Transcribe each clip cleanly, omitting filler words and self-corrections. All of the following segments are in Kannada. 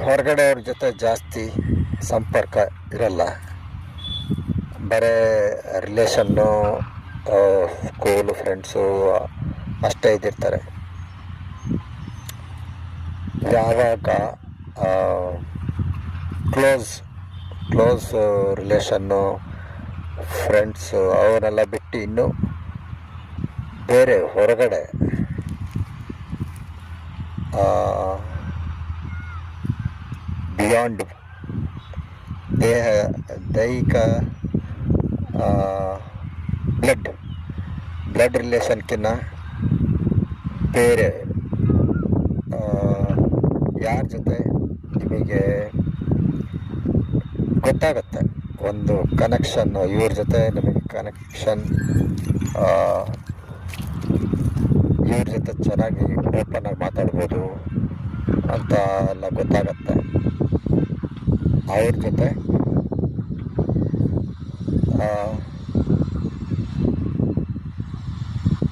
ಹೊರಗಡೆಯವ್ರ ಜೊತೆ ಜಾಸ್ತಿ ಸಂಪರ್ಕ ಇರಲ್ಲ. ಬರೀ ರಿಲೇಷನ್ನು, ಸ್ಕೂಲು ಫ್ರೆಂಡ್ಸು ಅಷ್ಟೇ ಇದ್ದಿರ್ತಾರೆ. ಯಾವಾಗ ಕ್ಲೋಸ್ ರಿಲೇಷನ್ನು, ಫ್ರೆಂಡ್ಸು ಅವನ್ನೆಲ್ಲ ಬಿಟ್ಟು ಇನ್ನು ಬೇರೆ ಹೊರಗಡೆ ಬಿಯಾಂಡ್ ದೈಹಿಕ ಬ್ಲಡ್ ರಿಲೇಷನ್ಕಿನ್ನ ಬೇರೆ ಯಾರ ಜೊತೆ ನಿಮಗೆ ಗೊತ್ತಾಗುತ್ತೆ ಒಂದು ಕನೆಕ್ಷನ್, ಇವ್ರ ಜೊತೆ ನಿಮಗೆ ಕನೆಕ್ಷನ್, ಇವ್ರ ಜೊತೆ ಚೆನ್ನಾಗಿ ಓಪನ್ ಆಗಿ ಮಾತಾಡ್ಬೋದು ಅಂತ ಎಲ್ಲ ಗೊತ್ತಾಗತ್ತೆ. ಅವ್ರ ಜೊತೆ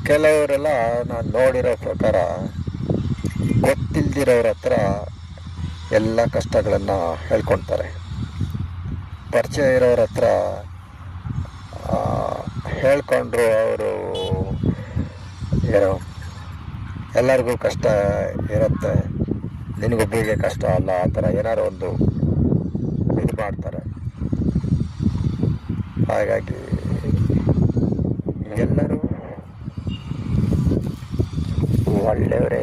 ಕೆಲವರೆಲ್ಲ ನಾನು ನೋಡಿರೋ ಪ್ರಕಾರ ಗೊತ್ತಿಲ್ದಿರೋರ ಹತ್ರ ಎಲ್ಲ ಕಷ್ಟಗಳನ್ನು ಹೇಳ್ಕೊಳ್ತಾರೆ. ಪರಿಚಯ ಇರೋರ ಹತ್ರ ಹೇಳ್ಕೊಂಡ್ರು ಅವರು ಏನೋ ಎಲ್ಲರಿಗೂ ಕಷ್ಟ ಇರುತ್ತೆ, ನಿನಗೊಬ್ಬರಿಗೆ ಕಷ್ಟ ಅಲ್ಲ, ಆ ಥರ ಏನಾರು ಒಂದು ಇದು ಮಾಡ್ತಾರೆ. ಹಾಗಾಗಿ ಎಲ್ಲರೂ ಒಳ್ಳೆಯವರೇ.